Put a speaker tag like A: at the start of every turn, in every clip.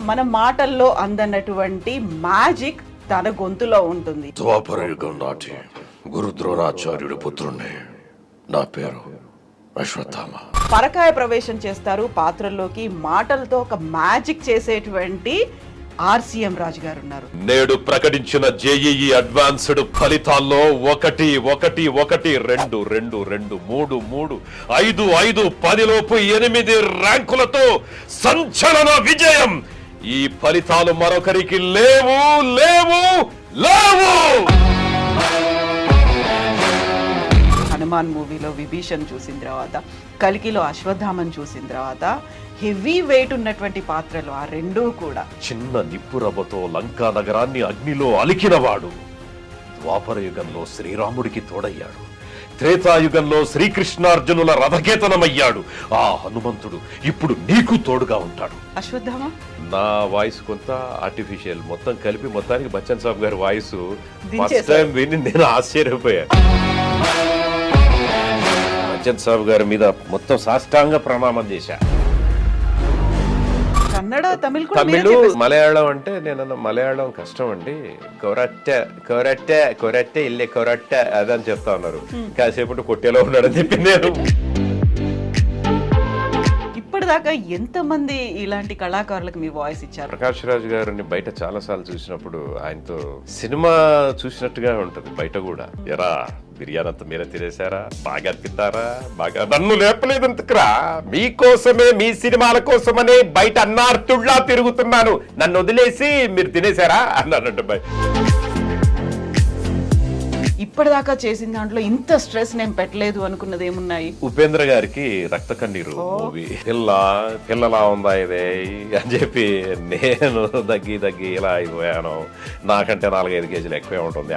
A: మన మాటల్లో అందనటువంటి మ్యాజిక్ తన గొంతులో ఉంటుంది.
B: ద్వాపరయుగం నాటి గురు ద్రోణాచార్యుడి పుత్రుణ్ణి. నా పేరు అశ్వత్థామ.
A: పరకాయ ప్రవేశం చేస్తారు పాత్రల్లోకి, మాటలతో ఒక మ్యాజిక్ చేసేటువంటి ఆర్సీఎం రాజు గారు ఉన్నారు.
B: నేడు ప్రకటించిన జేఈఈ అడ్వాన్స్డ్ ఫలితాల్లో 1 1 1 2 2 2 3 3 5 5 10 లోపు 8 ర్యాంకులతో సంచలన విజయం. ఈ ఫలితాలు మరొకరికి లేవు లేవు లేవు.
A: హనుమాన్ మూవీలో విభీషణ్ చూసిన తర్వాత, కల్కిలో అశ్వత్థామన్ చూసిన తర్వాత హెవీ వెయిట్ ఉన్నటువంటి పాత్రలు ఆ రెండూ కూడా.
B: చిన్న నిప్పురవ్వతో లంకా నగరాన్ని అగ్నిలో అలికినవాడు ద్వాపర యుగంలో శ్రీరాముడికి తోడయ్యాడు. త్రేతాయుగంలో శ్రీకృష్ణార్జునుల రథకేతనమయ్యాడు. ఆ హనుమంతుడు ఇప్పుడు నీకు తోడుగా ఉంటాడు.
A: అశ్వత్థామ
B: నా వాయిస్ కొంత ఆర్టిఫిషియల్, మొత్తం కలిపి మొత్తానికి బచ్చన్ సాబ్ గారి వాయిస్ ఫస్ట్ టైం విని నేను ఆశ్చర్యపోయాను. బచ్చన్ సాబ్ గారి మీద మొత్తం సాష్టాంగ ప్రణామం చేశా.
A: కన్నడ, తమిళ్,
B: మలయాళం అంటే నేను మలయాళం కష్టం అండి. కొరట్టె కొరట్టె కొరట్టె ఇల్లే కొరట్టె అదని చెప్తా ఉన్నారు. కాసేపటి కొట్టేలో ఉన్నాడని చెప్పి నేను.
A: ఇప్పటిదాకా ఎంతమంది ఇలాంటి కళాకారులకు మీ వాయిస్ ఇచ్చారు?
B: ప్రకాష్ రాజ్ గారిని బయట చాలా సార్లు చూసినప్పుడు ఆయనతో సినిమా చూసినట్టుగా ఉంటది. బయట కూడా ఎరా బిర్యానీ అంతా మీరే తినేసారా, బాగా తింటారా, బాగా నన్ను లేపలేదంతకురా, మీకోసమే మీ సినిమాల కోసమనే బయట అన్నార్తుళ్ళా తిరుగుతున్నాను, నన్ను వదిలేసి మీరు తినేసారా అన్నారంట బయట.
A: ఇప్పటిదాకా చేసిన దాంట్లో ఇంత స్ట్రెస్ నేను పెట్టలేదు అనుకున్నది ఏమున్నాయి?
B: ఉపేంద్ర గారికి రక్త కన్నీరు మూవీ. పిల్లలా ఉందా ఇదే అని చెప్పి నేను దగ్గి ఇలా అయిపోయాను. నాకంటే 4-5 కేజీలు ఎక్కువే ఉంటుంది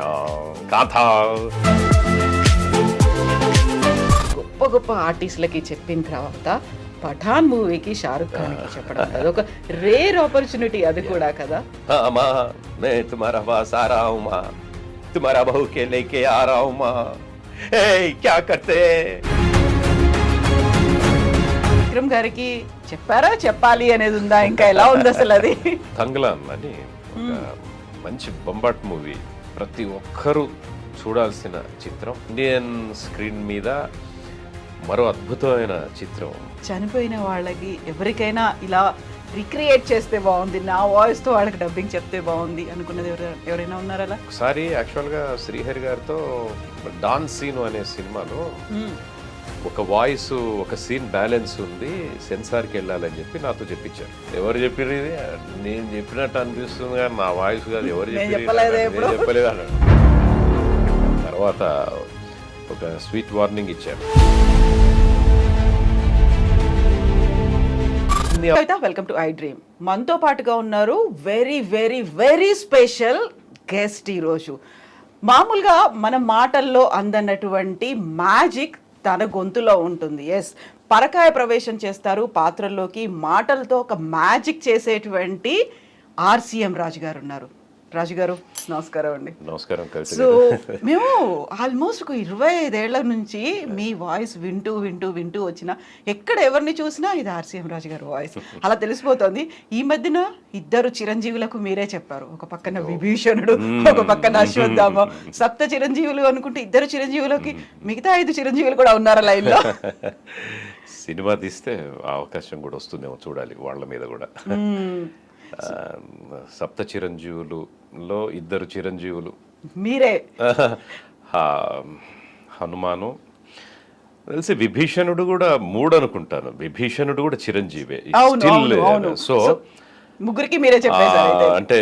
B: కాథ.
A: గొప్ప గొప్ప ఆర్టిస్టులకి చెప్పిన తర్వాత పఠాన్ మూవీకి షారుఖ్ ఖాన్ కి చెప్పడం అదొక రేర్ ఆపర్చునిటీ. అది కూడా కదా.
B: तुम्हारा बहू के लेके आ रहा हूं मां, क्या करते.
A: విక్రమ్ గారికి చెప్పారా, చెప్పాలి అనేది ఉందా, ఇంకా ఎలా ఉంది అసలు అది?
B: తంగ్లాన్ అని ఒక మంచి బొంబాట్ మూవీ, ప్రతి ఒక్కరూ చూడాల్సిన చిత్రం. ఇండియన్ స్క్రీన్ మీద మరో అద్భుతమైన చిత్రం.
A: చనిపోయిన వాళ్ళకి ఎవరికైనా ఇలా రిక్రియేట్ చేస్తే బాగుంది, నా వాయిస్ తో వాళ్ళకి డబ్బింగ్ చెప్తే బాగుంది అనుకున్నది ఎవరైనా ఉన్నారా అలా?
B: ఒకసారి యాక్చువల్ గా శ్రీహరి గారితో డాన్ సీన్ అనే సినిమాలో ఒక వాయిస్, ఒక సీన్ బ్యాలెన్స్ ఉంది, సెన్సార్కి వెళ్ళాలని చెప్పి నాతో చెప్పించారు. ఎవరు చెప్పారు ఇది? నేను చెప్పినట్టు అనిపిస్తుంది కానీ నా వాయిస్ కాదు, ఎవరు చెప్పలేదు అన్నాడు. తర్వాత ఒక స్వీట్ వార్నింగ్ ఇచ్చారు.
A: Welcome to I dream. మనతో పాటుగా ఉన్నారు very very very special guest ఈరోజు. మామూలుగా మన మాటల్లో అందనటువంటి మ్యాజిక్ తన గొంతులో ఉంటుంది. ఎస్, పరకాయ ప్రవేశం చేస్తారు పాత్రల్లోకి, మాటలతో ఒక మ్యాజిక్ చేసేటువంటి ఆర్సీఎం రాజు గారు ఉన్నారు. రాజు గారు నమస్కారం అండి.
B: నమస్కారం.
A: సో మేము ఆల్మోస్ట్ ఒక 25 ఏళ్ల నుంచి మీ వాయిస్ వింటూ వింటూ వింటూ వచ్చిన, ఎక్కడ ఎవరిని చూసినా ఇది ఆర్సీఎం రాజు గారు వాయిస్ అలా తెలిసిపోతుంది. ఈ మధ్యన 2 చిరంజీవులకు మీరే చెప్పారు, ఒక పక్కన విభీషణుడు, ఒక పక్కన అశ్వత్థామ, సప్త చిరంజీవులు అనుకుంటే 2 చిరంజీవులకి మిగతా 5 చిరంజీవులు కూడా ఉన్నారా లైన్ లో?
B: సినిమా తీస్తే అవకాశం కూడా వస్తుందేమో, చూడాలి వాళ్ళ మీద కూడా. సప్త చిరంజీవులలో 2 చిరంజీవులు మీరే. హనుమాను తెలిసి, విభీషణుడు కూడా 3 అనుకుంటాను. విభీషణుడు కూడా చిరంజీవే. సో
A: ముగ్గురికి మీరే చెప్పేశారు.
B: అంటే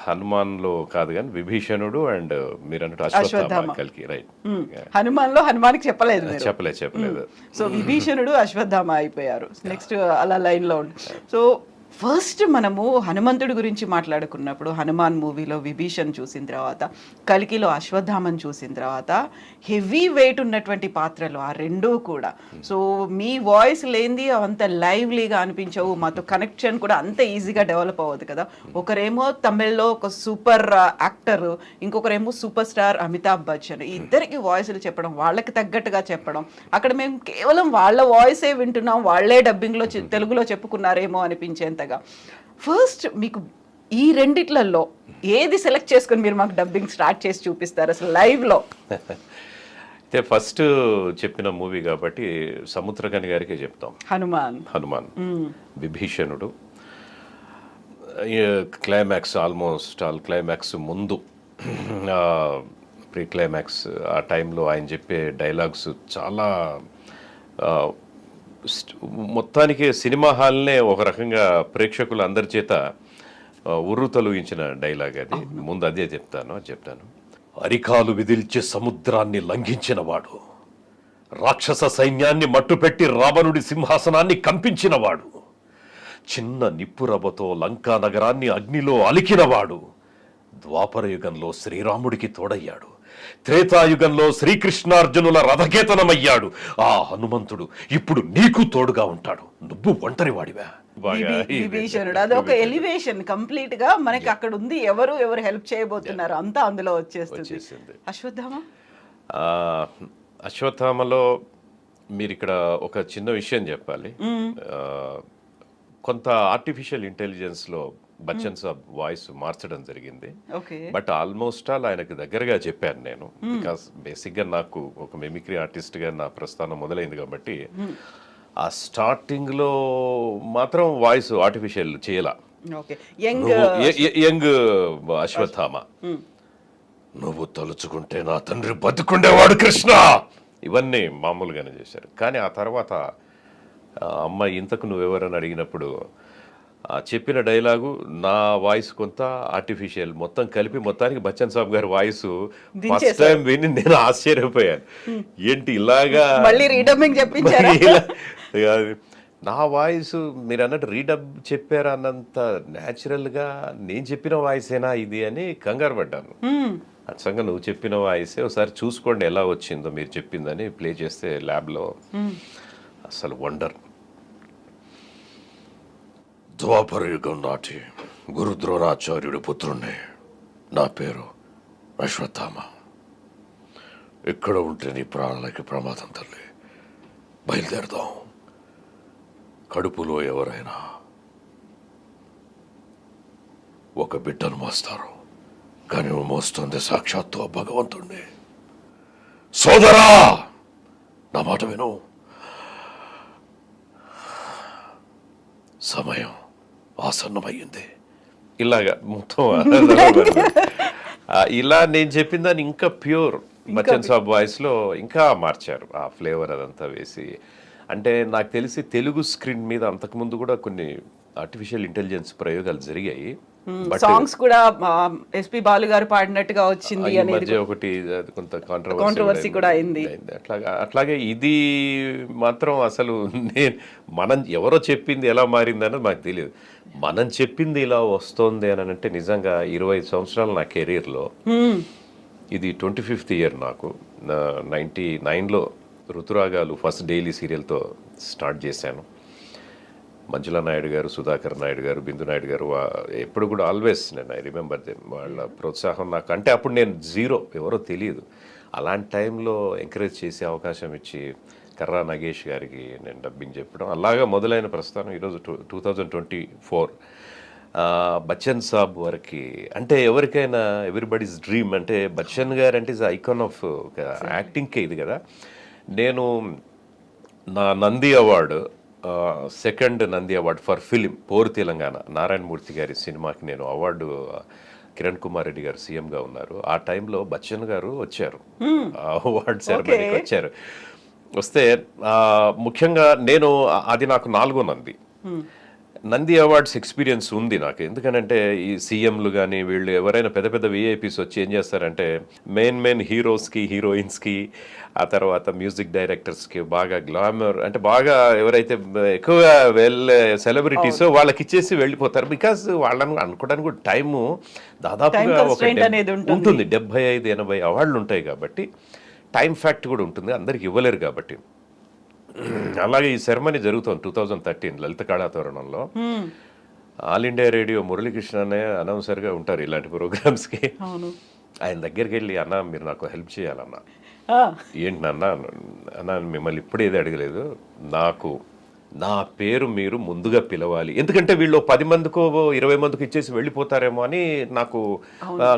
B: హనుమాన్ లో కాదు కానీ విభీషణుడు అండ్ మీరు అన్నట్టు అశ్వత్థామ కలికి. రైట్.
A: హనుమాన్ లో హనుమానికి చెప్పలేదు.
B: చెప్పలేదు.
A: సో విభీషణుడు అశ్వత్థామ అయిపోయారు. నెక్స్ట్ అలా లైన్ లో ఉంది. సో ఫస్ట్ మనము హనుమంతుడి గురించి మాట్లాడుకున్నప్పుడు హనుమాన్ మూవీలో విభీషణ్ చూసిన తర్వాత కల్కిలో అశ్వత్థామన్ చూసిన తర్వాత హెవీ వెయిట్ ఉన్నటువంటి పాత్రలు ఆ రెండూ కూడా. సో మీ వాయిస్ లేనిది అంత లైవ్లీగా అనిపించవు, మాతో కనెక్షన్ కూడా అంత ఈజీగా డెవలప్ అవ్వదు కదా. ఒకరేమో తమిళ్లో ఒక సూపర్ యాక్టర్, ఇంకొకరేమో సూపర్ స్టార్ అమితాబ్ బచ్చన్. ఈ ఇద్దరికి వాయిస్లు చెప్పడం, వాళ్ళకి తగ్గట్టుగా చెప్పడం, అక్కడ మేము కేవలం వాళ్ళ వాయిసే వింటున్నాం, వాళ్ళే డబ్బింగ్లో తెలుగులో చెప్పుకున్నారేమో అనిపించేంత. ఫస్ట్ మీకు ఈ రెండిట్లలో ఏది సెలెక్ట్ చేసుకొని మీరు మాకు డబ్బింగ్ స్టార్ట్ చేసి చూపిస్తారు అసలు లైవ్ లో?
B: అయితే ఫస్ట్ చెప్పిన మూవీ కాబట్టి సముద్రకని గారికే చెప్తాం. హనుమాన్ విభీషణుడు క్లైమాక్స్, ఆల్మోస్ట్ ఆల్ క్లైమాక్స్ ముందు, ప్రీ క్లైమాక్స్ ఆ టైంలో ఆయన చెప్పే డైలాగ్స్ చాలా మొత్తానికి సినిమా హాల్నే ఒక రకంగా ప్రేక్షకులు అందరి చేత ఉర్రు తొలగించిన డైలాగ్ అది. ముందు అదే చెప్తాను. అరికాలు విదిల్చే సముద్రాన్ని లంఘించిన వాడు, రాక్షస సైన్యాన్ని మట్టుపెట్టి రావణుడి సింహాసనాన్ని కంపించినవాడు, చిన్న నిప్పురవ్వతో లంకా నగరాన్ని అగ్నిలో అలికినవాడు, ద్వాపర యుగంలో శ్రీరాముడికి తోడయ్యాడు, త్రేతాయుగంలో శ్రీకృష్ణార్జునుల రథకేతనమయ్యాడు. ఆ హనుమంతుడు ఇప్పుడు నీకు తోడుగా ఉంటాడు, నువ్వు ఒంటరి వాడివా.
A: విభీషణుడు అదొక ఎలివేషన్ కంప్లీట్ గా మనకి అక్కడ ఉంది. ఎవరు హెల్ప్ చేయబోతున్నారు అంతా అందులో వచ్చేస్తుంది.
B: అశ్వత్థామలో మీరు ఇక్కడ ఒక చిన్న విషయం చెప్పాలి. కొంత ఆర్టిఫిషియల్ ఇంటెలిజెన్స్ లో బచ్చన్ సాబ్ వాయిస్ మార్చడం జరిగింది. బట్ ఆల్మోస్ట్ ఆల్ ఆయనకు దగ్గరగా చెప్పాను నేను, బికాస్ బేసిక్ గా నాకు ఒక మిమిక్రీ ఆర్టిస్ట్ గా నా ప్రస్థానం మొదలైంది కాబట్టి ఆ స్టార్టింగ్ లో మాత్రం వాయిస్ ఆర్టిఫిషియల్ చేయాల. యంగ్ అశ్వత్థామ, నువ్వు తలుచుకుంటే నా తండ్రి బతుకుండేవాడు కృష్ణ, ఇవన్నీ మామూలుగానే చేశారు. కానీ ఆ తర్వాత అమ్మాయి ఇంతకు నువ్వెవరని అడిగినప్పుడు చెప్పిన డైలాగు నా వాయిస్ కొంత ఆర్టిఫిషియల్ మొత్తం కలిపి మొత్తానికి బచ్చన్ సాబ్ గారి వాయిస్ ఫస్ట్ టైం విని నేను ఆశ్చర్యపోయాను. ఏంటి ఇలాగా నా వాయిస్ మీరు అన్నట్టు రీడబ్ చెప్పారు అన్నంత న్యాచురల్ గా నేను చెప్పిన వాయిసేనా ఇది అని కంగారు పడ్డాను. అచ్చంగా నువ్వు చెప్పిన వాయిసే, ఒకసారి చూసుకోండి ఎలా వచ్చిందో మీరు చెప్పిందని ప్లే చేస్తే ల్యాబ్లో అసలు వండర్. ద్వాపర యుగం నాటి గురు ద్రోణాచార్యుడి పుత్రుణ్ణి, నా పేరు అశ్వత్థామ. ఇక్కడ ఉంటే నీ ప్రాణాలకి ప్రమాదం తల్లి, బయలుదేరదాం. కడుపులో ఎవరైనా ఒక బిడ్డను మోస్తారు, కానీ నువ్వు మోస్తుంది సాక్షాత్తు ఆ భగవంతుణ్ణి. సోదరా నా మాట విను, సమయం ఆసన్నమయ్యింది. ఇలాగా మొత్తం ఇలా నేను చెప్పిన దాన్ని ఇంకా ప్యూర్ బచ్చన్ సాబ్ వాయిస్ లో ఇంకా మార్చారు, ఆ ఫ్లేవర్ అదంతా వేసి. అంటే నాకు తెలిసి తెలుగు స్క్రీన్ మీద అంతకుముందు కూడా కొన్ని ఆర్టిఫిషియల్ ఇంటెలిజెన్స్ ప్రయోగాలు జరిగాయి.
A: సాంగ్స్ కూడా ఎస్పి బాలు గారు పాడినట్టుగా వచ్చింది అనేది
B: ఒకటి కొంత
A: కాంట్రవర్సీ కూడా అయింది.
B: అట్లాగే ఇది మాత్రం అసలు మనం ఎవరో చెప్పింది ఎలా మారింది అన్నది మాకు తెలియదు. మనం చెప్పింది ఇలా వస్తుంది అని అంటే నిజంగా 25 సంవత్సరాలు నా కెరీర్లో ఇది 25th ఇయర్. నాకు 99లో ఋతురాగాలు ఫస్ట్ డైలీ సీరియల్తో స్టార్ట్ చేశాను. మంజులా నాయుడు గారు, సుధాకర్ నాయుడు గారు, బిందు నాయుడు గారు ఎప్పుడు కూడా ఆల్వేస్ నేను ఐ రిమెంబర్ దెమ్. వాళ్ళ ప్రోత్సాహం నాకు, అంటే అప్పుడు నేను జీరో, ఎవరో తెలియదు. అలాంటి టైంలో ఎంకరేజ్ చేసే అవకాశం ఇచ్చి కర్రా నగేష్ గారికి నేను డబ్బింగ్ చెప్పడం, అలాగా మొదలైన ప్రస్థానం ఈరోజు 2024 బచ్చన్ సాబ్ వరకు. అంటే ఎవరికైనా ఎవ్రీబడీస్ డ్రీమ్, అంటే బచ్చన్ గారు అంటే ఇస్ ఐకాన్ ఆఫ్ యాక్టింగ్కే ఇది కదా. నేను నా Nandi award, second Nandi award for film పోరు తెలంగాణ నారాయణమూర్తి గారి సినిమాకి నేను అవార్డు, కిరణ్ కుమార్ రెడ్డి గారు సీఎంగా ఉన్నారు ఆ టైంలో బచ్చన్ గారు వచ్చారు, అవార్డు సెరమనీకి వచ్చారు. వస్తే ముఖ్యంగా నేను అది నాకు 4వ నంది. నంది అవార్డ్స్ ఎక్స్పీరియన్స్ ఉంది నాకు. ఎందుకనంటే ఈ సీఎంలు కానీ వీళ్ళు ఎవరైనా పెద్ద పెద్ద విఐపీస్ వచ్చి ఏం చేస్తారంటే మెయిన్ హీరోస్కి హీరోయిన్స్కి ఆ తర్వాత మ్యూజిక్ డైరెక్టర్స్కి బాగా గ్లామర్ అంటే బాగా ఎవరైతే ఎక్కువగా సెలబ్రిటీస్ వాళ్ళకి ఇచ్చేసి వెళ్ళిపోతారు. బికాస్ వాళ్ళని అనుకోవడానికి కూడా టైము దాదాపుగా ఉంటుంది 75-80 అవార్డులు ఉంటాయి కాబట్టి టైం ఫ్యాక్ట్ కూడా ఉంటుంది, అందరికి ఇవ్వలేరు కాబట్టి. అలాగే ఈ సెరమనీ జరుగుతుంది 2013 లలిత కళాతోరణంలో. ఆల్ ఇండియా రేడియో మురళీకృష్ణ అనే అనౌన్సర్గా ఉంటారు ఇలాంటి ప్రోగ్రామ్స్కి. ఆయన దగ్గరికి వెళ్ళి అన్న మీరు నాకు హెల్ప్ చేయాలన్నా. ఏంటి అన్న మిమ్మల్ని ఇప్పుడేది అడగలేదు, నాకు నా పేరు మీరు ముందుగా పిలవాలి, ఎందుకంటే వీళ్ళు 10 మందికో 20 మందికి ఇచ్చేసి వెళ్ళిపోతారేమో అని నాకు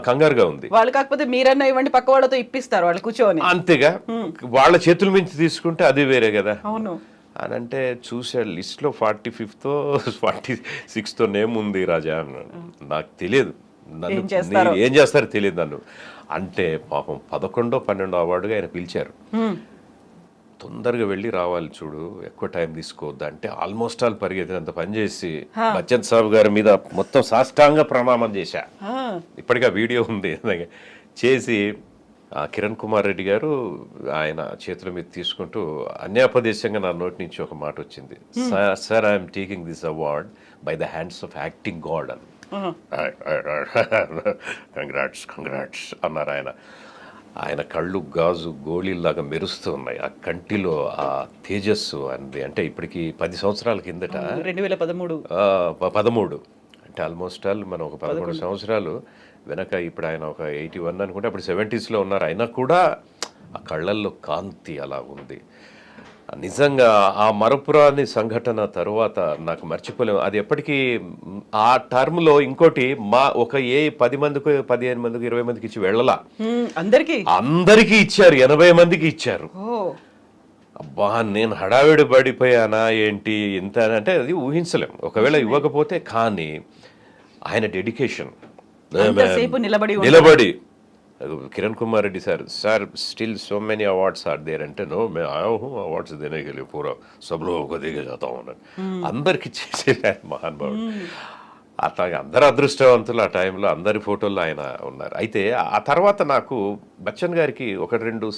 B: కంగారుగా ఉంది.
A: వాళ్ళు కాకపోతే మీరన్నా ఇవ్వండి పక్క వాళ్ళతో ఇప్పిస్తారు వాళ్ళు కూర్చొని, అంతేగా
B: వాళ్ళ చేతుల మించి తీసుకుంటే అది వేరే కదా.
A: అవును
B: అని అంటే చూసాడు లిస్ట్లో 45th 46th నేమ్ ఉంది రాజా అన్నాడు. నాకు తెలియదు, నన్ను ఏం చేస్తారో తెలియదు నన్ను అంటే. పాపం 11-12 అవార్డుగా ఆయన పిలిచారు. తొందరగా వెళ్ళి రావాలి చూడు, ఎక్కువ టైం తీసుకోవద్దు అంటే ఆల్మోస్ట్ ఆల్ పరిగెత్తినంత పనిచేసి బచ్చన్ సాబ్ గారి మీద మొత్తం సాష్టాంగ ప్రణామం చేశా. ఇప్పటికీ ఆ వీడియో ఉంది చేసి. కిరణ్ కుమార్ రెడ్డి గారు ఆయన చేతుల మీద తీసుకుంటూ అన్యాపదేశంగా నా నోటి నుంచి ఒక మాట వచ్చింది, sir I'm taking this award by the hands of acting God అని. కంగ్రాట్స్ అన్నారు ఆయన. ఆయన కళ్ళు గాజు గోళీల్లాగా మెరుస్తూ ఉన్నాయి, ఆ కంటిలో ఆ తేజస్సు అంది. అంటే ఇప్పటికి 10 సంవత్సరాల కిందట 2013 అంటే ఆల్మోస్ట్ ఆల్ మనం ఒక 11 సంవత్సరాలు వెనక. ఇప్పుడు ఆయన ఒక 81 అనుకుంటే అప్పుడు 70sలో ఉన్నారు. అయినా కూడా ఆ కళ్ళల్లో కాంతి అలా ఉంది. నిజంగా ఆ మరపురాని సంఘటన తర్వాత నాకు మర్చిపోలేము. అది ఎప్పటికీ ఆ టర్మ్లో ఇంకోటి ఒక 10 మందికి 15 మందికి 20 మందికి ఇచ్చి వెళ్ళలా, అందరికీ ఇచ్చారు, 80 మందికి ఇచ్చారు. అబ్బా నేను హడావిడి పడిపోయానా ఏంటి ఇంత అంటే అది ఊహించలేం ఒకవేళ ఇవ్వకపోతే. కానీ ఆయన డెడికేషన్ నిలబడి Kiran Kumar Reddy sir still so many awards are there అంటే नो मैं आया हूँ अवार्ड्स देने के लिए पूरा सब लोगों को देके जाता हूँ అందరికి చేసేలా మహానుభావుడు. అట్లాగే అందరు అదృష్టవంతులు ఆ టైంలో అందరి ఫోటోల్లో ఆయన ఉన్నారు. అయితే ఆ తర్వాత నాకు బచ్చన్ గారికి 1-2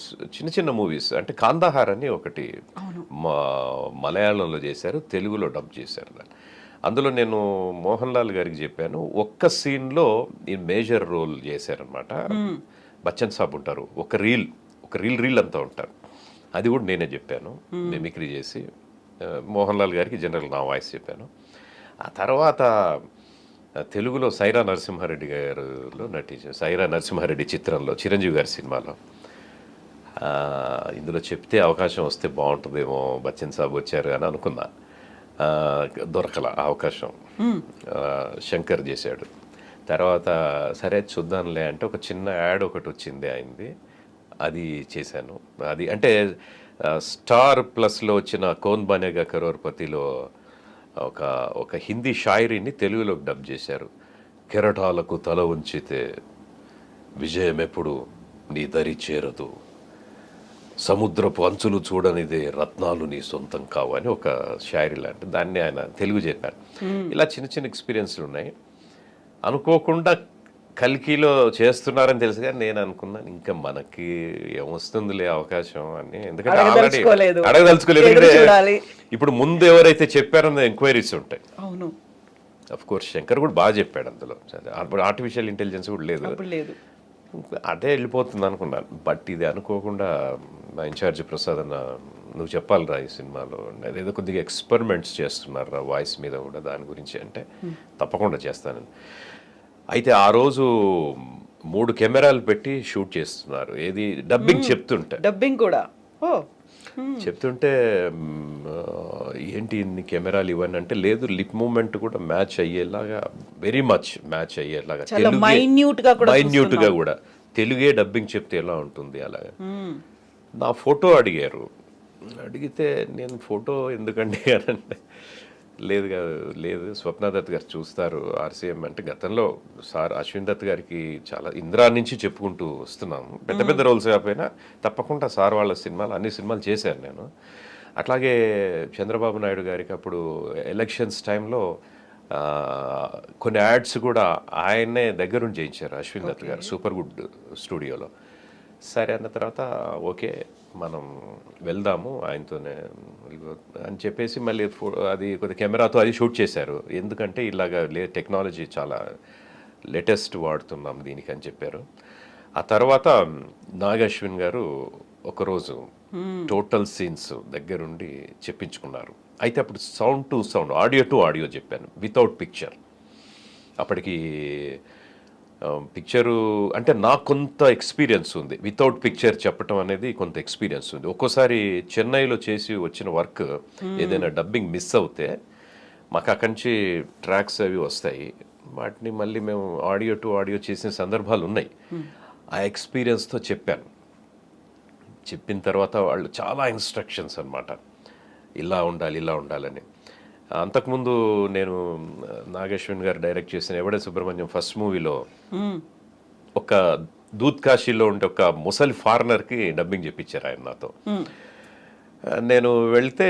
B: చిన్న మూవీస్ అంటే కాందాహార్ అని ఒకటి మలయాళంలో చేశారు, తెలుగులో డబ్ చేశారు. అందులో నేను మోహన్ లాల్ గారికి చెప్పాను, ఒక్క సీన్లో ఈ మేజర్ రోల్ చేశారనమాట. బచ్చన్ సాబ్ ఉంటారు, ఒక రీల్ అంతా ఉంటారు. అది కూడా నేనే చెప్పాను మిమిక్రీ చేసి. మోహన్ లాల్ గారికి జనరల్ నా వాయిస్ చెప్పాను. ఆ తర్వాత తెలుగులో సైరా నరసింహారెడ్డి గారిలో నటించాను. సైరా నరసింహారెడ్డి చిత్రంలో చిరంజీవి గారి సినిమాలో ఇందులో చెప్తే అవకాశం వస్తే బాగుంటుందేమో, బచ్చన్ సాబ్ వచ్చారు అని అనుకున్నా. దొరకల అవకాశం. శంకర్ చేశాడు. తర్వాత సరే చూద్దాంలే అంటే ఒక చిన్న యాడ్ ఒకటి వచ్చింది ఆయనది, అది చేశాను. అది అంటే స్టార్ ప్లస్లో వచ్చిన కౌన్ బనేగా కరోర్పతిలో ఒక హిందీ షాయరీని తెలుగులోకి డబ్ చేశారు. కెరటాలకు తల ఉంచితే విజయం ఎప్పుడు నీ దరి చేరదు, సముద్రపు అంచులు చూడనిదే రత్నాలు నీ సొంతం కావు అని ఒక షాయరీ లాంటి దాన్ని ఆయన తెలుగు చెప్పారు. ఇలా చిన్న ఎక్స్పీరియన్స్లు ఉన్నాయి. అనుకోకుండా కల్కిలో చేస్తున్నారని తెలుసు కానీ నేను అనుకున్నాను ఇంకా మనకి ఏమొస్తుందిలే అవకాశం అని, ఎందుకంటే అడగదలుచుకోలేదు. ఇప్పుడు ముందు ఎవరైతే చెప్పారో ఎంక్వైరీస్ ఉంటాయి. అఫ్ కోర్స్ శంకర్ కూడా బాగా చెప్పాడు అందులో. అప్పుడు ఆర్టిఫిషియల్ ఇంటెలిజెన్స్ కూడా లేదు, అదే వెళ్ళిపోతుంది అనుకున్నాను. బట్ ఇది అనుకోకుండా మా ఇన్ఛార్జి ప్రసాద్ అన్న నువ్వు చెప్పాలిరా ఈ సినిమాలో, అదేదో కొద్దిగా ఎక్స్పెరిమెంట్స్ చేస్తున్నారు వాయిస్ మీద కూడా, దాని గురించి అంటే తప్పకుండా చేస్తాను. అయితే ఆ రోజు 3 కెమెరాలు పెట్టి షూట్ చేస్తున్నారు. ఏది డబ్బింగ్ చెప్తుంటే ఏంటి ఇన్ని కెమెరాలు ఇవన్నీ అంటే లేదు, లిప్ మూమెంట్ కూడా మ్యాచ్ అయ్యేలాగా, వెరీ మచ్ మ్యాచ్ అయ్యేలాగా, మైన్యూట్గా కూడా తెలుగే డబ్బింగ్ చెప్తే ఎలా ఉంటుంది అలాగా. నా ఫోటో అడిగారు, అడిగితే నేను ఫోటో ఎందుకండి అని అంటే లేదు స్వప్న దత్ గారు చూస్తారు ఆర్సీఎం అంటే. గతంలో సార్ అశ్విన్ దత్ గారికి చాలా ఇంద్రా నుంచి చెప్పుకుంటూ వస్తున్నాము, పెద్ద రోల్స్ కాకపోయినా తప్పకుండా సార్ వాళ్ళ సినిమాలు అన్ని సినిమాలు చేశాను నేను. అట్లాగే చంద్రబాబు నాయుడు గారికి అప్పుడు ఎలక్షన్స్ టైంలో కొన్ని యాడ్స్ కూడా ఆయనే దగ్గరుండి చేయించారు అశ్విన్ దత్ గారు సూపర్ గుడ్ స్టూడియోలో. సరే అన్న తర్వాత ఓకే మనం వెళ్దాము ఆయనతోనే అని చెప్పేసి మళ్ళీ అది కొద్ది కెమెరాతో అది షూట్ చేశారు. ఎందుకంటే ఇలాగ టెక్నాలజీ చాలా లేటెస్ట్ వాడుతున్నాం దీనికి అని చెప్పారు. ఆ తర్వాత నాగశ్విన్ గారు ఒకరోజు టోటల్ సీన్స్ దగ్గరుండి చెప్పించుకున్నారు. అయితే అప్పుడు sound to sound, audio to audio చెప్పాను, వితౌట్ పిక్చర్. అప్పటికి పిక్చరు అంటే నాకు కొంత ఎక్స్పీరియన్స్ ఉంది, వితౌట్ పిక్చర్ చెప్పటం అనేది కొంత ఎక్స్పీరియన్స్ ఉంది. ఒక్కోసారి చెన్నైలో చేసి వచ్చిన వర్క్ ఏదైనా డబ్బింగ్ మిస్ అవుతే మాకు అక్కడి నుంచి ట్రాక్స్ అవి వస్తాయి, వాటిని మళ్ళీ మేము ఆడియో టు ఆడియో చేసిన సందర్భాలు ఉన్నాయి. ఆ ఎక్స్పీరియన్స్తో చెప్పాను. చెప్పిన తర్వాత వాళ్ళు చాలా ఇన్స్ట్రక్షన్స్ అన్నమాట, ఇలా ఉండాలి ఇలా ఉండాలని. అంతకుముందు నేను నాగశ్విన్ గారు డైరెక్ట్ చేసిన ఎవడే సుబ్రహ్మణ్యం ఫస్ట్ మూవీలో ఒక దూద్ కాశీలో ఉండే ఒక ముసలి ఫారినర్కి డబ్బింగ్ చెప్పించారు ఆయన నాతో. నేను వెళ్తే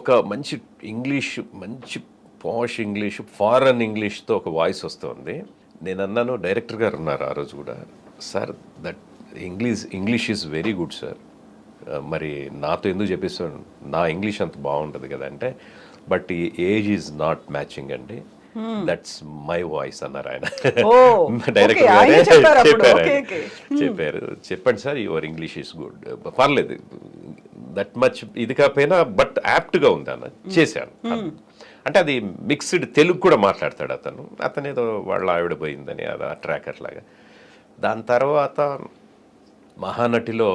B: ఒక మంచి ఇంగ్లీష్, మంచి పాష్ ఇంగ్లీష్, ఫారెన్ ఇంగ్లీష్తో ఒక వాయిస్ వస్తుంది. నేను అన్నాను, డైరెక్టర్ గారు ఉన్నారు ఆ రోజు కూడా, sir that English is very good sir, మరి నాతో ఎందుకు చెప్పిస్తాను, నా ఇంగ్లీష్ అంత బాగుంటుంది కదా అంటే, బట్ ఈ ఏజ్ ఈజ్ నాట్ మ్యాచింగ్ అండి, దట్స్ మై వాయిస్ అన్నారు ఆయన. డైరెక్టర్ గారే చెప్పారు, చెప్పండి sir your English is good, పర్లేదు దట్ మచ్ ఇది కాకపోయినా బట్ యాప్ట్గా ఉంది అన్న, చేశాను. అంటే అది మిక్స్డ్ తెలుగు కూడా మాట్లాడతాడు అతను ఏదో వాళ్ళ ఆవిడ పోయిందని అది ట్రాక్ అట్లాగా. దాని తర్వాత మహానటిలో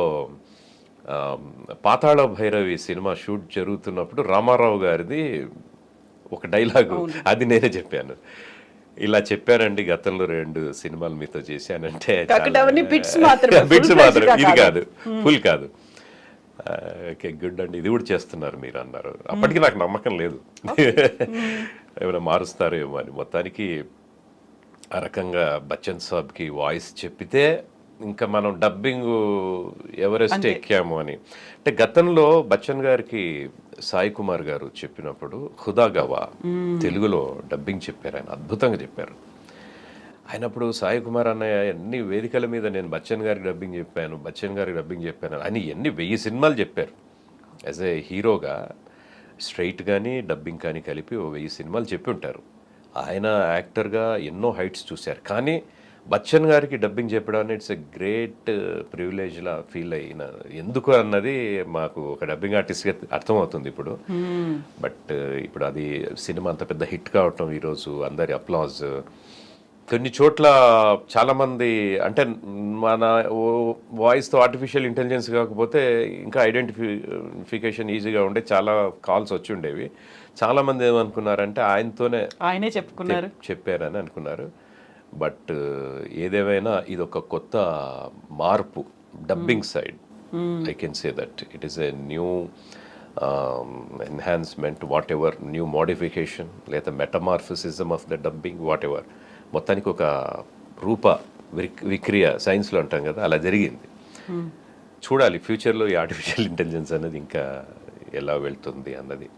B: పాతాళ భైరవి సినిమా షూట్ జరుగుతున్నప్పుడు రామారావు గారిది ఒక డైలాగు, అది నేనే చెప్పాను. ఇలా చెప్పానండి, గతంలో 2 సినిమాలు మీతో చేశానంటే బిట్స్ మాత్రం, ఇది కాదు, ఫుల్ కాదు. ఓకే గుడ్ అండి, ఇది కూడా చేస్తున్నారు మీరు అన్నారు. అప్పటికి నాకు నమ్మకం లేదు ఏమైనా మారుస్తారేమో అని. మొత్తానికి ఆ రకంగా బచ్చన్ సాబ్కి వాయిస్ చెప్పితే ఇంకా మనం డబ్బింగ్ ఎవరెస్ట్ ఎక్కాము అని. అంటే గతంలో బచ్చన్ గారికి సాయి కుమార్ గారు చెప్పినప్పుడు హుదా గవా తెలుగులో డబ్బింగ్ చెప్పారు, ఆయన అద్భుతంగా చెప్పారు. అయినప్పుడు సాయి కుమార్ అన్నయ్య ఎన్ని వేదికల మీద నేను బచ్చన్ గారికి డబ్బింగ్ చెప్పాను అని ఎన్ని 1000 సినిమాలు చెప్పారు. యాజ్ ఏ హీరోగా స్ట్రైట్ కానీ డబ్బింగ్ కానీ కలిపి 1000 సినిమాలు చెప్పి ఉంటారు. ఆయన యాక్టర్గా ఎన్నో హైట్స్ చూశారు. కానీ బచ్చన్ గారికి డబ్బింగ్ చెప్పడం అనేది ఇట్స్ ఎ గ్రేట్ ప్రివిలేజ్లా ఫీల్ అయిన, ఎందుకు అన్నది మాకు ఒక డబ్బింగ్ ఆర్టిస్ట్గా అర్థమవుతుంది ఇప్పుడు. బట్ ఇప్పుడు అది సినిమా అంత పెద్ద హిట్ కావటం, ఈరోజు అందరి అప్లాజ్, కొన్ని చోట్ల చాలామంది అంటే మన వాయిస్తో ఆర్టిఫిషియల్ ఇంటెలిజెన్స్ కాకపోతే ఇంకా ఐడెంటిఫికేషన్ ఈజీగా ఉండే చాలా కాల్స్ వచ్చి ఉండేవి. చాలామంది ఏమనుకున్నారంటే ఆయనే చెప్పారని అనుకున్నారు. బట్ ఏదేమైనా ఇది ఒక కొత్త మార్పు dubbing side. I can say that it is a new enhancement, whatever, new modification లేదా metamorphism of the dubbing, whatever. మొత్తానికి ఒక రూప విక్రియ సైన్స్లో అంటాం కదా, అలా జరిగింది. చూడాలి ఫ్యూచర్లో ఈ ఆర్టిఫిషియల్ ఇంటెలిజెన్స్ అనేది ఇంకా ఎలా వెళ్తుంది అన్నది.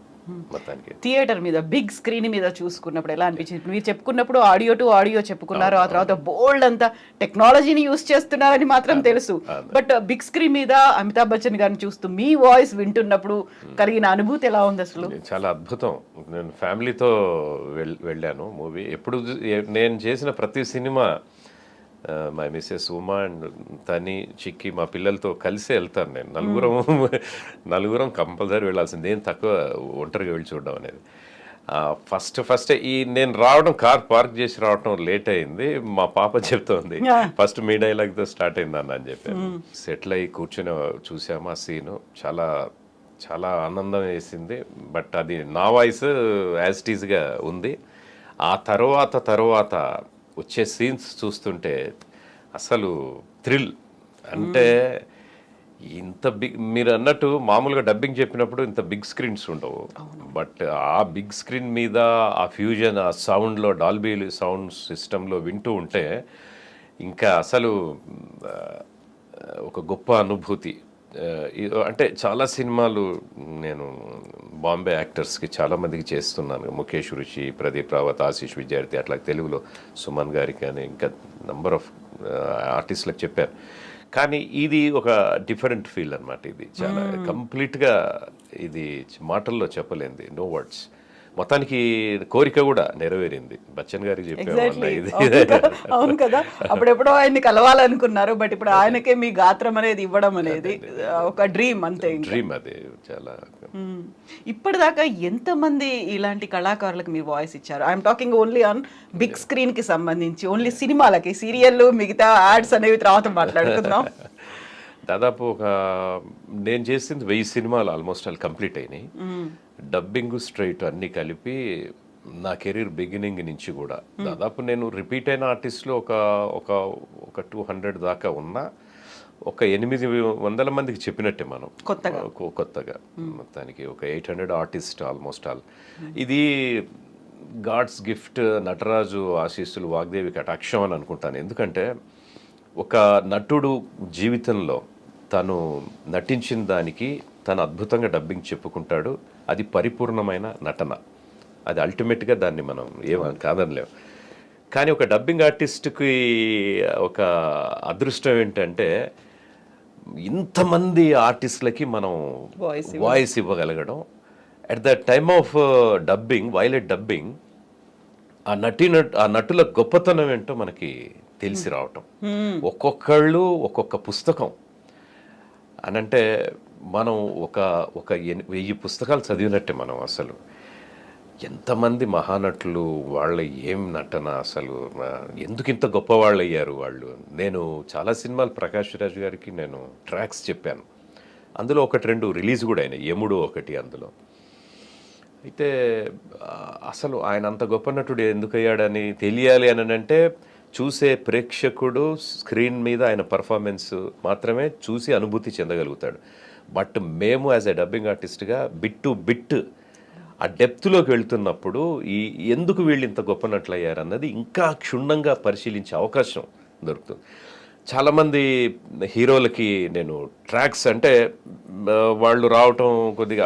B: మొత్తానికి
A: థియేటర్ మీద బిగ్ స్క్రీన్ మీద చూసుకున్నప్పుడు ఎలా అనిపించింది? మీరు చెప్పుకున్నప్పుడు ఆడియో టు ఆడియో చెప్పుకున్నారు, ఆ తర్వాత బోల్డ్ అంతా టెక్నాలజీని యూస్ చేస్తున్నారని మాత్రం తెలుసు. బట్ బిగ్ స్క్రీన్ మీద అమితాబ్ బచ్చన్ గారిని చూస్తూ మీ వాయిస్ వింటున్నప్పుడు కలిగిన అనుభూతి ఎలా ఉంది అసలు?
B: చాలా అద్భుతం. నేను ఫ్యామిలీతో వెళ్ళాను మూవీ. ఎప్పుడు నేను చేసిన ప్రతి cinema my Mrs Uma and Tani, Chikki, మా పిల్లలతో కలిసే వెళ్తాను నేను. నలుగురం కంపల్సరీ వెళ్ళాల్సింది, ఏం తక్కువ ఒంటరిగా వెళ్ళి చూడడం అనేది. ఫస్ట్ నేను రావడం, కార్ పార్క్ చేసి రావడం లేట్ అయింది. మా పాప చెప్తోంది ఫస్ట్ మీ డైలాగ్తో స్టార్ట్ అయింది అన్న అని చెప్పాను. సెటిల్ అయ్యి కూర్చొని చూసాము ఆ సీను, చాలా చాలా ఆనందం వేసింది. బట్ అది నా వాయిస్ యాజ్ ఇట్ ఈజ్గా ఉంది. ఆ తర్వాత వచ్చే సీన్స్ చూస్తుంటే అసలు థ్రిల్. అంటే ఇంత బిగ్, మీరు అన్నట్టు మామూలుగా డబ్బింగ్ చెప్పినప్పుడు ఇంత బిగ్ స్క్రీన్స్ ఉండవు. బట్ ఆ బిగ్ స్క్రీన్ మీద ఆ ఫ్యూజన్, ఆ సౌండ్లో, డాల్బీ సౌండ్ సిస్టంలో వింటూ ఉంటే ఇంకా అసలు ఒక గొప్ప అనుభూతి. అంటే చాలా సినిమాలు నేను బాంబే యాక్టర్స్కి చాలామందికి చేస్తున్నాను. ముఖేష్ రుషి, ప్రదీప్ రావత్, ఆశీష్ విద్యార్థి, అట్లా తెలుగులో సుమన్ గారికి కానీ ఇంకా నంబర్ ఆఫ్ ఆర్టిస్టులకు చెప్పాను. కానీ ఇది ఒక డిఫరెంట్ ఫీల్ అనమాట. ఇది చాలా కంప్లీట్గా ఇది మాటల్లో చెప్పలేంది, నో వర్డ్స్. మొత్తానికి కోరిక కూడా నెరవేరింది. బచ్చన్ గారికి చెప్పామన్నా ఇది.
A: అవును కదా, అప్పుడెప్పుడో ఆయన్ని కలవాలనుకున్నారు, బట్ ఇప్పుడు ఆయనకే మీ గాత్రం అనేది ఇవ్వడం అనేది ఒక డ్రీమ్ అంతే.
B: డ్రీమ్ అది చాలా.
A: ఇప్పటిదాకా ఎంతమంది ఇలాంటి కళాకారులకు మీరు వాయిస్ ఇచ్చారు? I'm talking only on big screen కి సంబంధించి, ఓన్లీ సినిమాలకి, సీరియల్ మిగతా యాడ్స్ అనేవి తర్వాత మాట్లాడుకుందాం.
B: దాదాపు ఒక నేను చేసింది 1000 సినిమాలు ఆల్మోస్ట్ ఆల్ కంప్లీట్ అయినాయి. డబ్బింగ్ స్ట్రైట్ అన్నీ కలిపి నా కెరీర్ బిగినింగ్ నుంచి కూడా దాదాపు నేను రిపీట్ అయిన ఆర్టిస్టులు ఒక 200 దాకా ఉన్నా. ఒక 800 మందికి చెప్పినట్టే మనం కొత్తగా. మొత్తానికి ఒక 800 ఆర్టిస్ట్ ఆల్మోస్ట్ ఆల్. ఇది గాడ్స్ గిఫ్ట్, నటరాజు ఆశీస్సులు, వాగ్దేవి కటాక్షం అని అనుకుంటాను. ఎందుకంటే ఒక నటుడు జీవితంలో తను నటించిన దానికి తను అద్భుతంగా డబ్బింగ్ చెప్పుకుంటాడు. అది పరిపూర్ణమైన నటన. అది అల్టిమేట్గా దాన్ని మనం కాదనలేము. కానీ ఒక డబ్బింగ్ ఆర్టిస్ట్కి ఒక అదృష్టం ఏంటంటే ఇంతమంది ఆర్టిస్టులకి మనం వాయిస్ ఇవ్వగలగడం. At the time of dubbing, వైలెట్ డబ్బింగ్, ఆ నటుల గొప్పతనం ఏంటో మనకి తెలిసి రావటం. ఒక్కొక్కళ్ళు ఒక్కొక్క పుస్తకం అనంటే మనం ఒక 1000 పుస్తకాలు చదివినట్టే మనం. అసలు ఎంతమంది మహానటులు, వాళ్ళ ఏం నటన, అసలు ఎందుకు ఇంత గొప్ప వాళ్ళు అయ్యారు వాళ్ళు. నేను చాలా సినిమాలు ప్రకాష్ రాజ్ గారికి నేను ట్రాక్స్ చెప్పాను. అందులో 1-2 రిలీజ్ కూడా అయినాయి. యముడు ఒకటి అందులో. అయితే అసలు ఆయన అంత గొప్ప నటుడు ఎందుకు అయ్యాడని తెలియాలి అని అంటే చూసే ప్రేక్షకుడు స్క్రీన్ మీద ఆయన పర్ఫార్మెన్స్ మాత్రమే చూసి అనుభూతి చెందగలుగుతాడు. బట్ మేము యాజ్ ఎ డబ్బింగ్ ఆర్టిస్ట్గా బిట్ టు బిట్ ఆ డెప్త్లోకి వెళ్తున్నప్పుడు ఎందుకు వీళ్ళు ఇంత గొప్ప నటులు అయ్యారు అన్నది ఇంకా క్షుణ్ణంగా పరిశీలించే అవకాశం దొరుకుతుంది. చాలామంది హీరోలకి నేను ట్రాక్స్ అంటే వాళ్ళు రావటం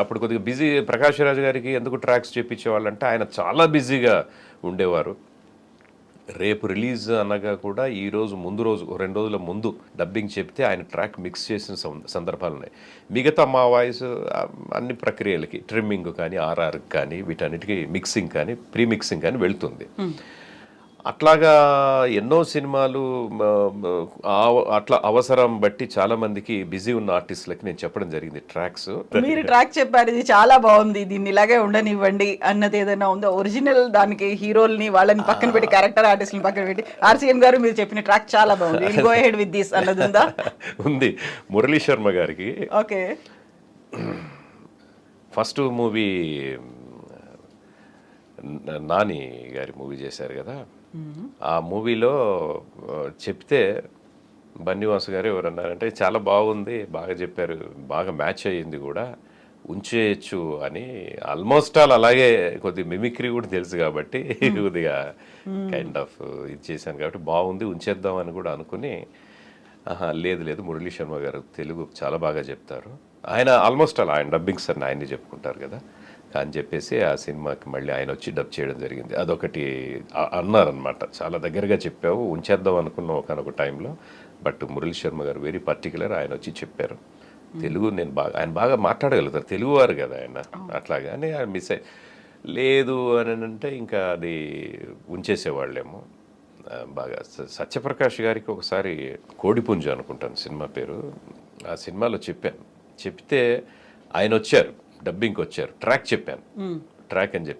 B: అప్పుడు కొద్దిగా బిజీ. ప్రకాష్ రాజ్ గారికి ఎందుకు ట్రాక్స్ చేయించేవాళ్ళు అంటే ఆయన చాలా బిజీగా ఉండేవారు. రేపు రిలీజ్ అనగా కూడా ఈరోజు ముందు రోజు 2 రోజుల ముందు డబ్బింగ్ చెప్తే ఆయన ట్రాక్ మిక్స్ చేసిన సందర్భాలు ఉన్నాయి. మిగతా మా వాయిస్ అన్ని ప్రక్రియలకి, ట్రిమ్మింగ్ కానీ, ఆర్ఆర్ కానీ, వీటన్నిటికీ మిక్సింగ్ కానీ, ప్రీ మిక్సింగ్ కానీ వెళ్తుంది. అట్లాగా ఎన్నో సినిమాలు అట్లా అవసరం బట్టి చాలా మందికి బిజీ ఉన్న ఆర్టిస్టులకి నేను చెప్పడం జరిగింది ట్రాక్స్.
A: మీరు ట్రాక్ చెప్పారు, ఇది చాలా బాగుంది, దీన్ని ఇలాగే ఉండనివ్వండి అన్నది ఏదైనా ఉందో? ఒరిజినల్ దానికి హీరోల్ని వాళ్ళని పక్కన పెట్టి, క్యారెక్టర్ ఆర్టిస్ట్ని పక్కన పెట్టి, ఆర్సీఎన్ గారు మీరు చెప్పిన ట్రాక్ చాలా బాగుంది, గో హెడ్ విత్ దిస్ అన్నది ఉందా?
B: ఉంది. మురళీ శర్మ గారికి
A: ఓకే,
B: ఫస్ట్ మూవీ నాని గారి మూవీ చేశారు కదా, ఆ మూవీలో చెప్తే బన్నీవాసు గారు ఎవరన్నారంటే చాలా బాగుంది, బాగా చెప్పారు, బాగా మ్యాచ్ అయ్యింది కూడా, ఉంచేయచ్చు అని. ఆల్మోస్ట్ ఆల్ అలాగే కొద్దిగా మిమిక్రీ కూడా తెలుసు కాబట్టి కొద్దిగా కైండ్ ఆఫ్ ఇది చేశాను కాబట్టి బాగుంది, ఉంచేద్దాం అని కూడా అనుకుని, లేదు మురళీ శర్మ గారు తెలుగు చాలా బాగా చెప్తారు, ఆయన ఆల్మోస్ట్ ఆల్ ఆయన డబ్బింగ్స్ అని ఆయన్ని చెప్పుకుంటారు కదా అని చెప్పేసి ఆ సినిమాకి మళ్ళీ ఆయన వచ్చి డబ్ చేయడం జరిగింది. అదొకటి అన్నారనమాట, చాలా దగ్గరగా చెప్పావు, ఉంచేద్దాం అనుకున్నాం ఒకనొక టైంలో, బట్ మురళీ శర్మ గారు వెరీ పర్టికులర్, ఆయన వచ్చి చెప్పారు. తెలుగు ఆయన బాగా మాట్లాడగలుగుతారు, తెలుగువారు కదా ఆయన, అట్లాగానే ఆయన మిస్ అయ్యి లేదు అని అంటే ఇంకా అది ఉంచేసేవాళ్ళేమో బాగా. సత్యప్రకాష్ గారికి ఒకసారి కోడిపుంజ అనుకుంటాను సినిమా పేరు, ఆ సినిమాలో చెప్పాను. చెప్తే ఆయన వచ్చారు, డబ్బింగ్కి వచ్చారు, ట్రాక్ చెప్పాను, ట్రాక్ అని చెప్పి